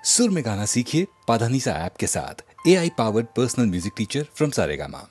सुर में गाना सीखिए पाधानीसा ऐप के साथ। AI powered personal music teacher from Saregama.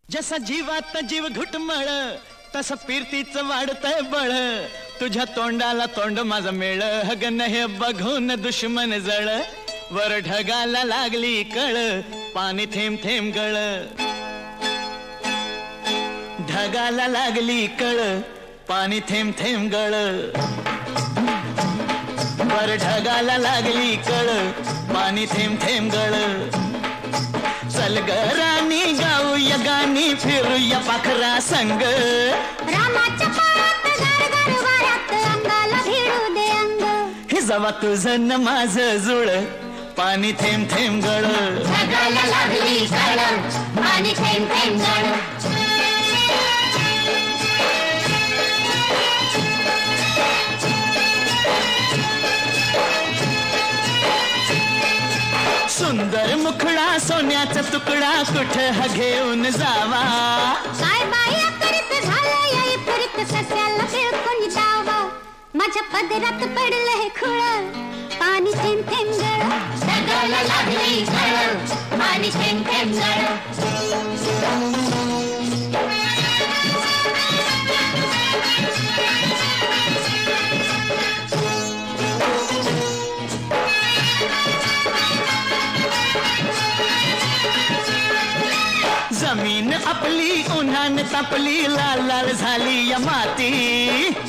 जसा जीवात जीव घुटमळ तसं पिरतीचं वाढतंय बळ तुझ्या तोंडाला तोंड माझं मेळ हगन हे बघून दुश्मन जळ वर ढगाला लागली कळ पाणी थेंब थेंब गळ ढगाला लागली कळ पाणी थेंब थेंब गळ वर ढगाला लागली कळ पाणी थेंब थेंब गळ चल ग राणी गाऊया गाणी फिरूया पाखरा संग रामाच्या पायात गरगर वाऱ्यात अंगाला भिडू दे अंग हे जवा तुझं न माझं जुळ पाणी थेंब थेंब गळ ढगाला लागली कळ पाणी थेंब थेंब गळ सुंदर मुखडा सोन्याचा तुकडा कुठं हा घेऊन जावा काय बाया करीत झालंय परत सस्याला बिळकून जावा माझ्या पदरात पडलं हे खुळ पाणी थेंब थेंब गळ ढगाला लागली कळ पाणी थेंब थेंब गळ जमीन आपली उन्हान तापली लाल लाल झाली या माती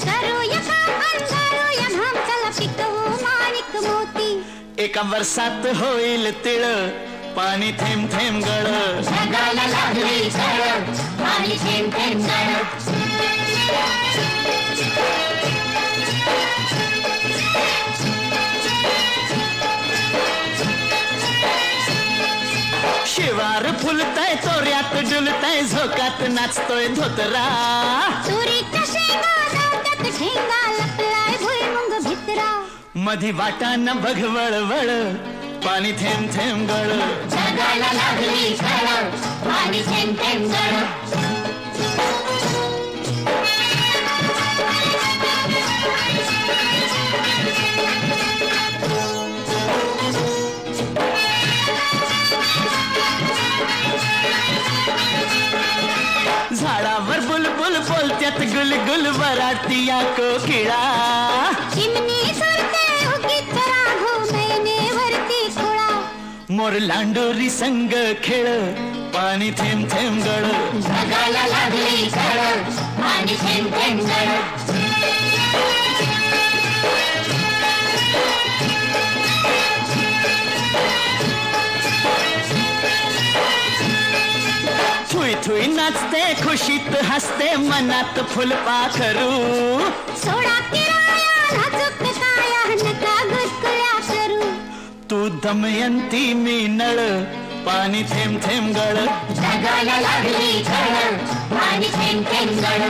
करूया काम अंधारूया भाम चला पिकवू माणिक मोती एका वर्षात होईल तिळ पाणी थेंब थेंब गळ ढगाला लागली कळ पाणी थेंब थेंब गळ झुलताय झोकात नाचतोय धोतरा तुरीच्या शेंगा दावत्यात ठेंगा लपलाय भुईमुंग भितरा मधी वाटान बघ वळवळ पाणी थेंब थेंब गळ जगाला लागली झळ पाणी थेंब थेंब गळ झाडावर बुलबुल बोलत्यात गुलगुल वराटिया कोकिळा चिमणी सुरते उगीच राघो मैनेवरती खुळा मोर लांडोरी संग खेळ पाणी थेंब थेंब गळ जगाला लागली झळ पाणी थेंब थेंब गळ थुई थुई नाचते खुशीत हसते मनात फुलपाखरू सोडा किराया नाजूक काया नका गुदगुल्या करू तू दमयंती मी नळ पाणी थेंब थेंब गळ जगाला लागली झळ पाणी थेंब थेंब गळ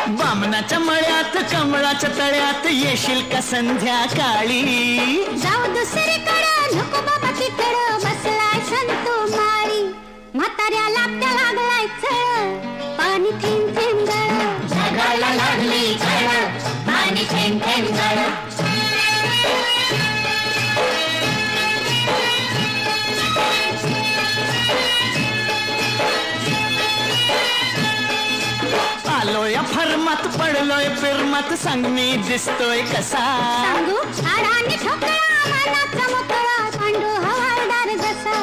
बामणाच्या मळ्यात कमळाच्या तळ्यात येशील का संध्याकाळी जाऊ दुसरीकडं नको बाबा तिकडं बसलाय संतो माळी म्हाताऱ्याला त्या लागलाय चळ पाणी थेंब थेंब गळ जगाला लागली झळ पाणी थेंब थेंब गळ आलोय फरमात पडलोय फिरमात सांग मी दिसतोय कसा सांगू आडाने ठोकळा मनाचा मोकळा पांडू हवालदार जसा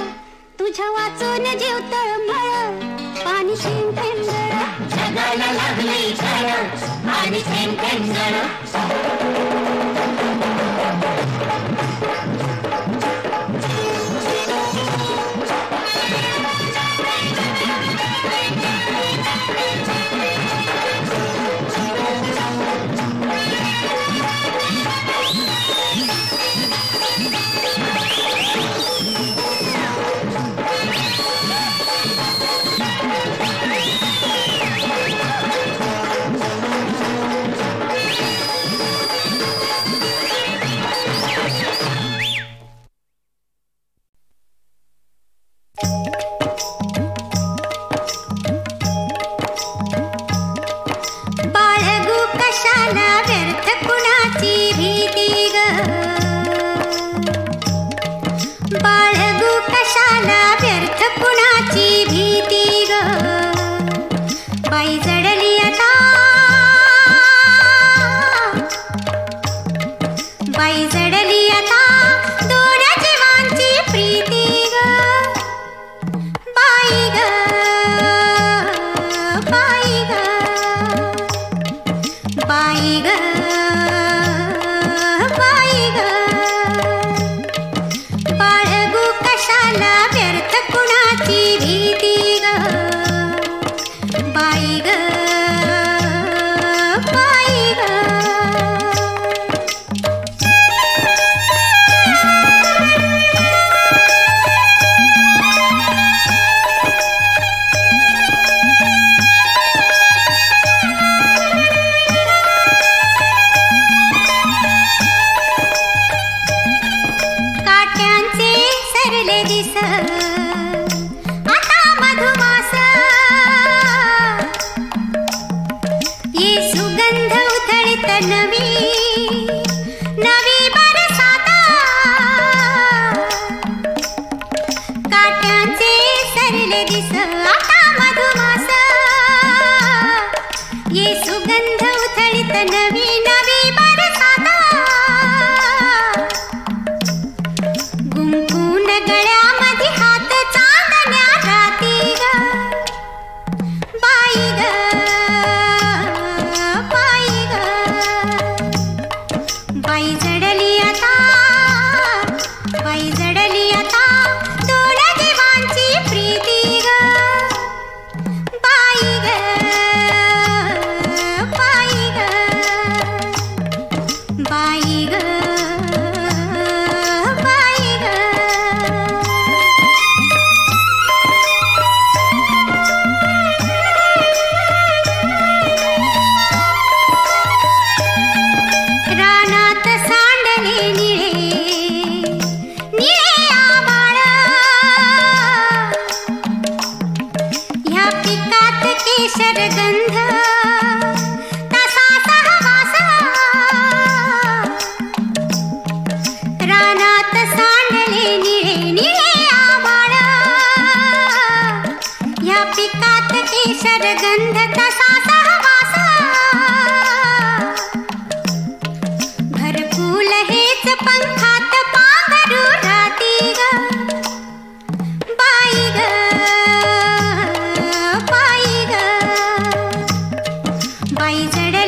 तुझ्या वाचून जीव तळमळ पाणी थेंब थेंब गळ जगाला लागली झळ पाणी थेंब थेंब गळ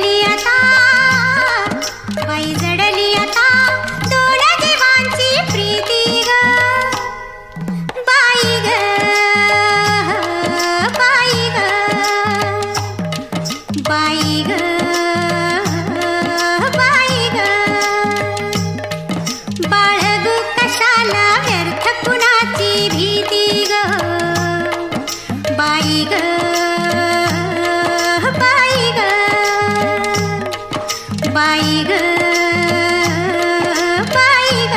जडली आता, बाई जडली आता दोन जीवांची प्रीती ग. बाई ग बाई ग बाई ग बाई ग, बाळगू कशाला व्यर्थ कुणाची भीती ग. बाई ग बाई ग बाई ग बाई ग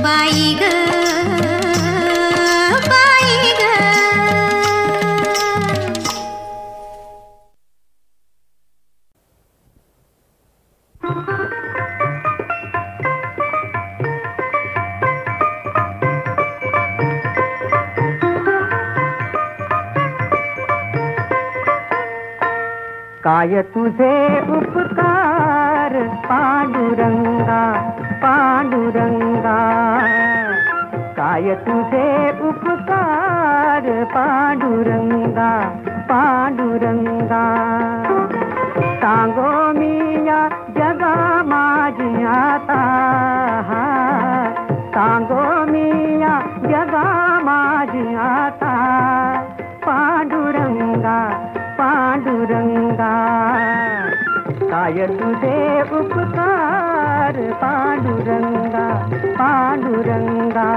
बाई ग बाई ग. काय तुझे उपकार पांडुरंगा पांडुरंगा, काय तुझे उपकार पांडुरंगा पांडुरंगा. सांगो मी या जगा माझी आता, सांगो मी या जगा माझी आता. पांडुरंगा पांडुरंगा, काय तुझे उपकार पांडुरंगा पांडुरंगा.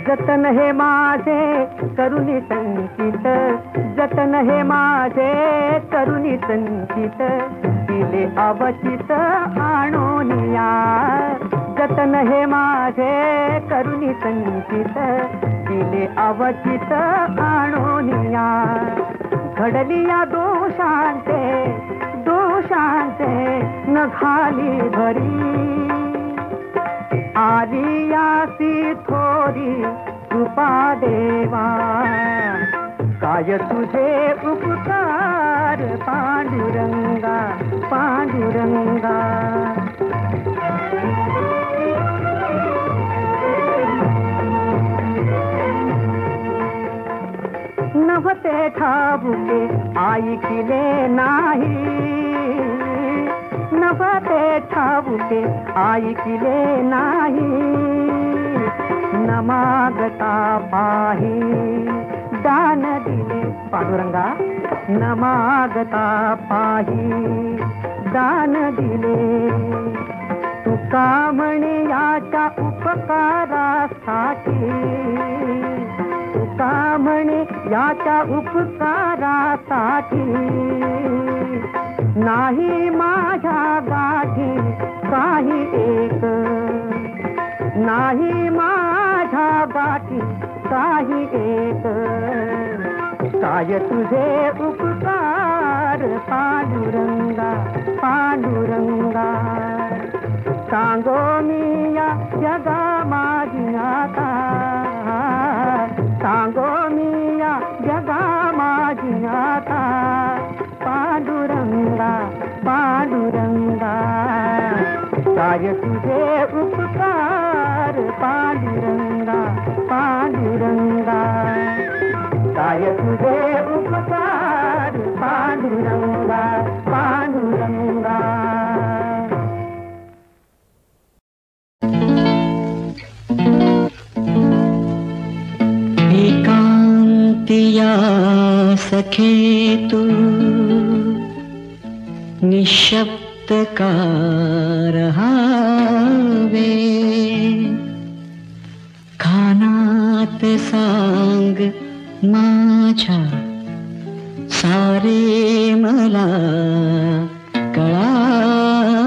जतन हे माझे करुणी संचित, जतन हे माझे करुणी संचित. दिले अवचित आणोनिया, जतन हे माझे करुणी संचित. दिले अवचित आणोनिया. घडली या दोषांचे दोषांचे न घाली भरी, आली यासी थोरी कृपा देवा. काय तुझे उपकार पांडुरंगा पांडुरंगा. नव्हते ठाऊके ऐकिले नाही, नव्हते ठाऊके ऐकिले नाही. न मागता पाही दान दिले पांडुरंगा, न मागता पाही दान दिले. तुका म्हणे याच्या उपकारासाठी, तुका म्हणे याच्या उपकारासाठी. नाही माझ्या गाठी काही एक, नाही माझ्या गाठी काही एक. काय तुझे उपकार पांडुरंगा पांडुरंगा. सांगो मी या जगा माझी आता, सांगो मी या जगा माझी आता. पांडुरंगा पांडुरंगा, काय तुझे उपकार पांडुरंगा पांडुरंगा. काय तुझे उपकार पांडुरंगा पांडुरंगा. एकांतिया सखे तू निशब्द का रहावे. कानात सांग माझ्या सारे मला कळावे.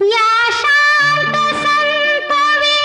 या शांत संपवे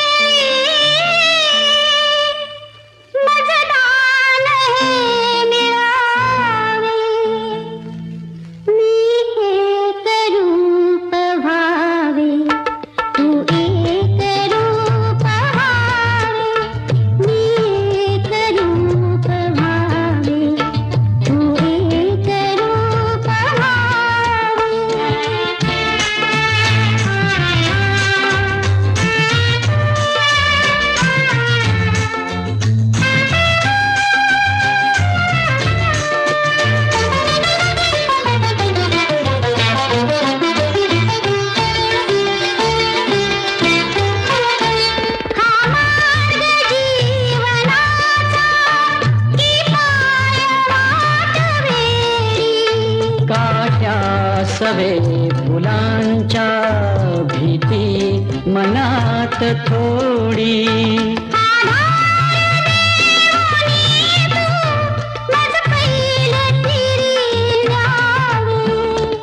फुलांच्या भीती मनात थोडी.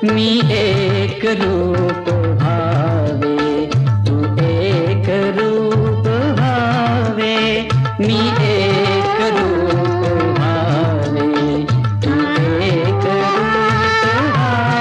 मी एक रूप भावे तू एक रूप भावे. मी एक रूप भावे तू एक रूप भावे.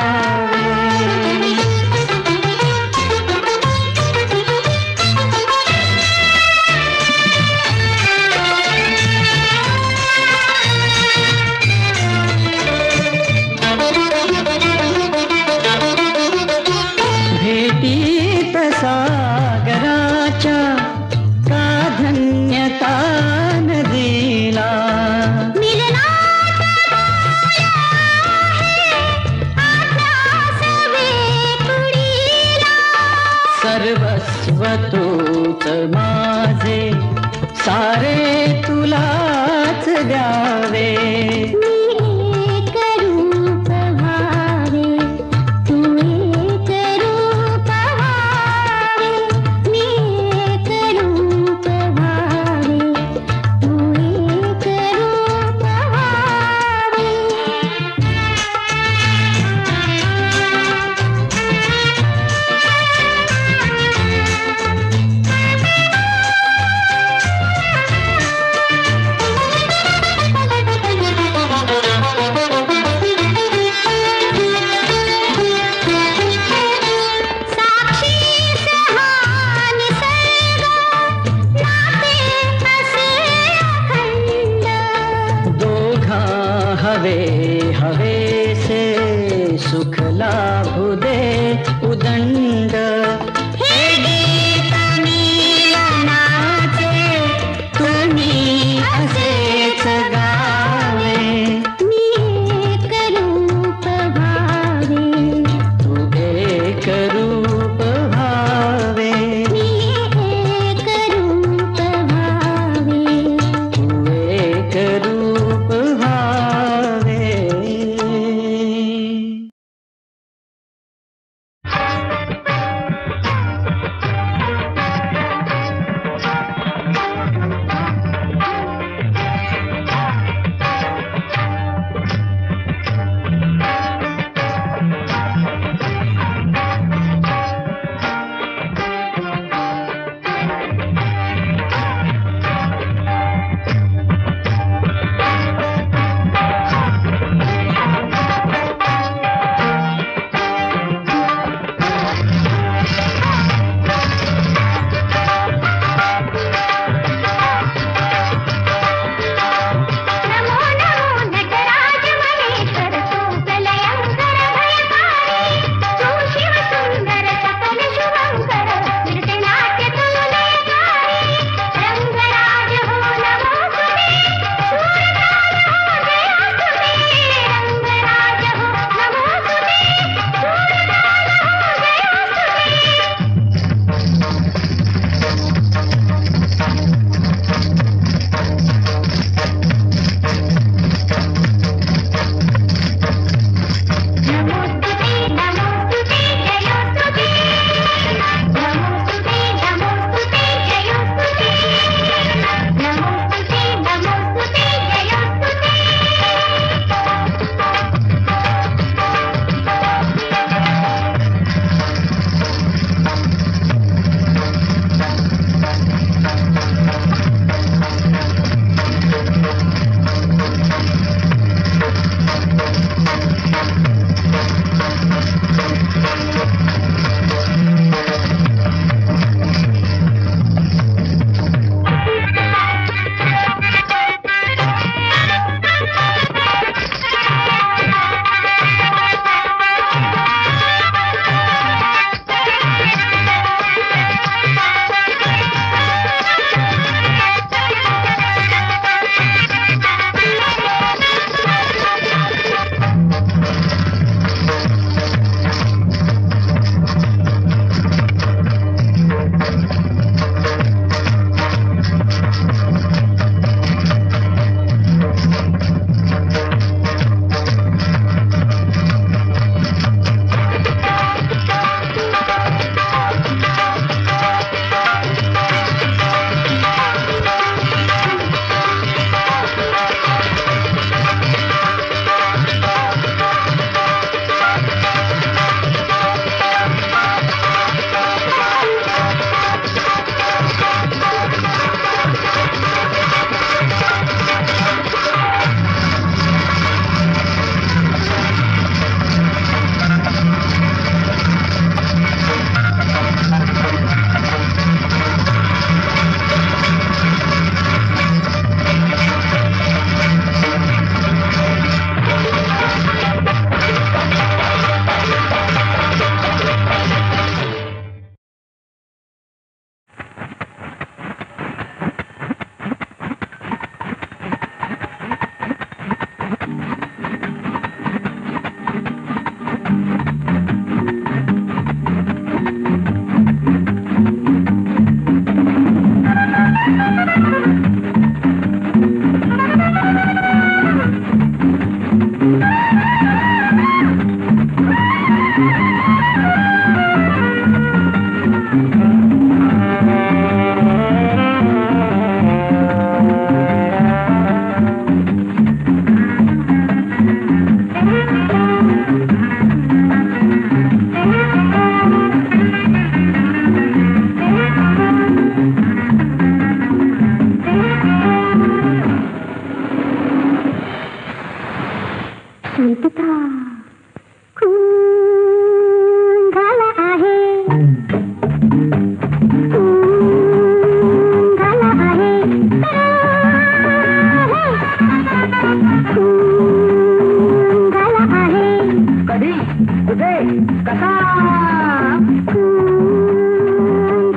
भेटीत सागराच्या का धन्यता नदीला. सर्वस्व तूच माझे सारे तुलाच द्यावे.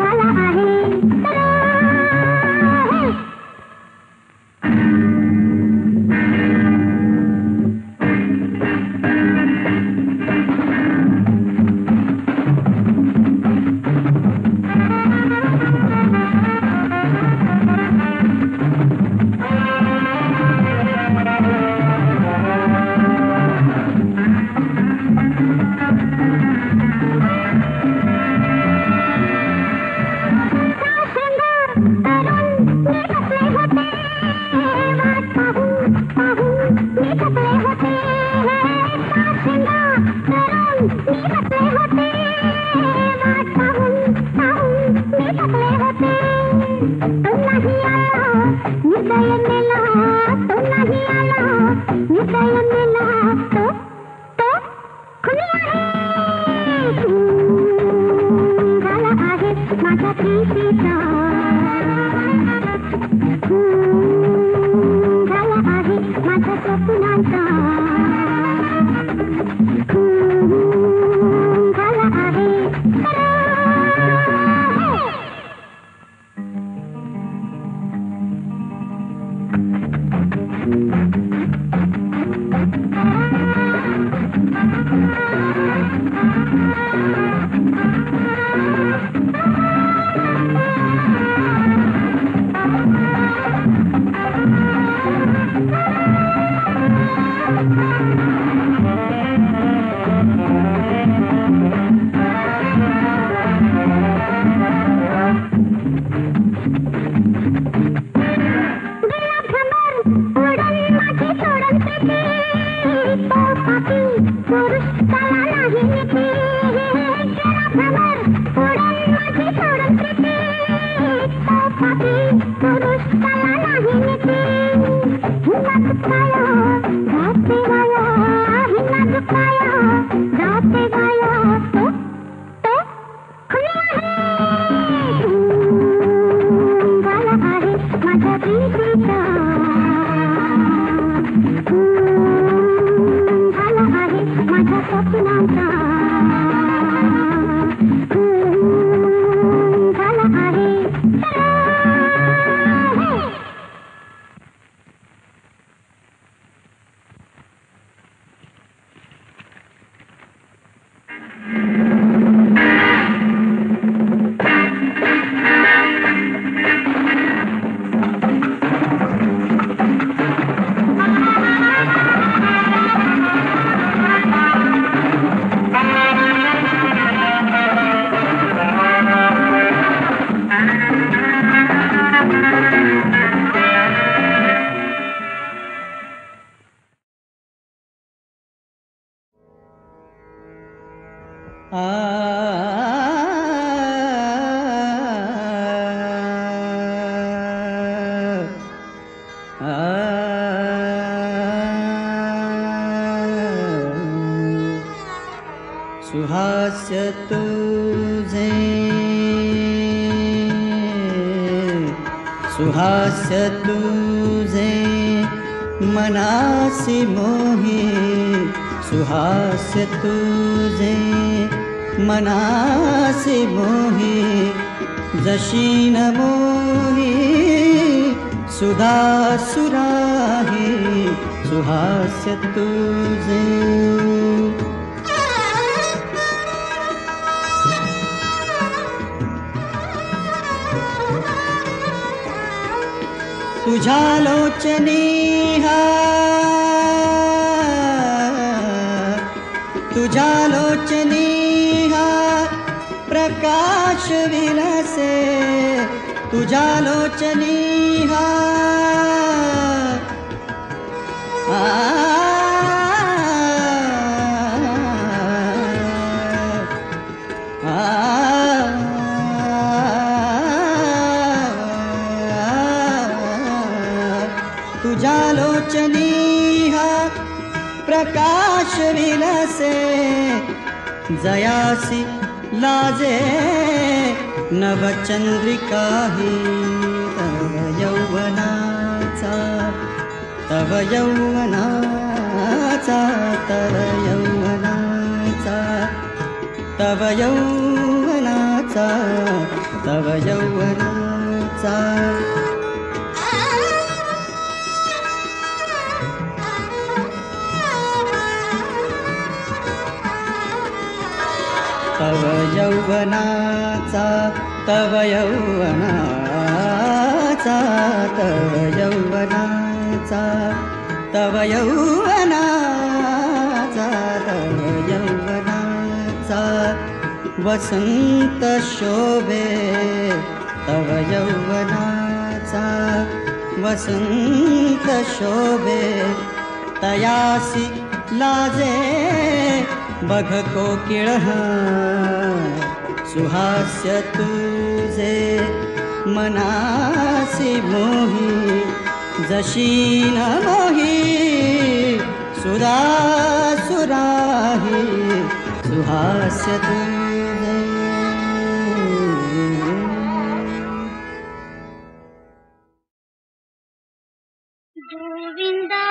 झाला आहे सुहास्य तुझे सुहास्य तुझे मनासी मोही सुहास्य तुझे मनासी मोही जशी न मोही सुधा सुराही सुहास्य तुझे तुझ्या लोचनी हा तुझ्या लोचनी हा प्रकाश विलसे तुझ्या लोचनी हा तुझ्या लोचनी हा प्रकाश विलसे जयासी लाजे नवचंद्रिका ही तव यौवनाचा तव यौवनाचा तव यौवनाचा तव यौवनाचा तव यौवनाचा तव यौवनाचा तव यौवनाचा तव यौवनाचा तव यौवनाचा तव यौवनाचा वसंत शोभे तव यौवनाचा वसंत शोभे तयासी लाजे बघ कोकिळ सुहास्य तुझे मनासी मोही जशी न मोही सुरा सुराही सुहास्य तुझे गोविंदा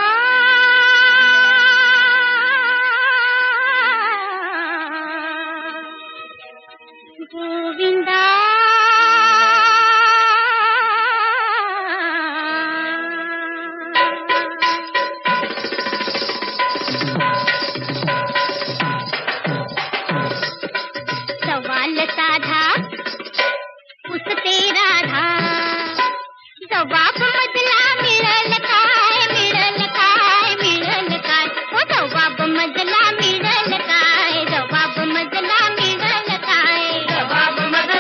गोविंदा सवाल साधा पुसते राधा जवाब मधला मिळल काय मिळल काय मिळल काय ओ जवाब मधला मिळल काय जवाब मधला मिळल काय जवाब मधला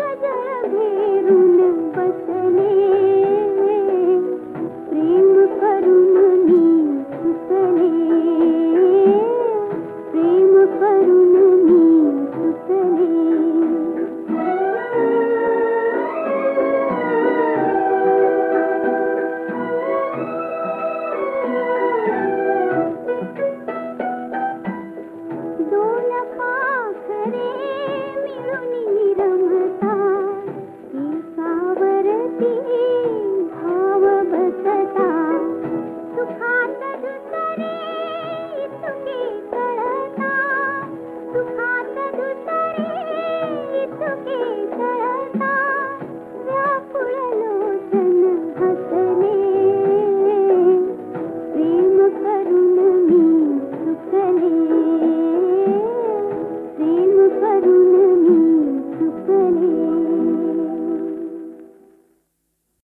गजर घेरून बसले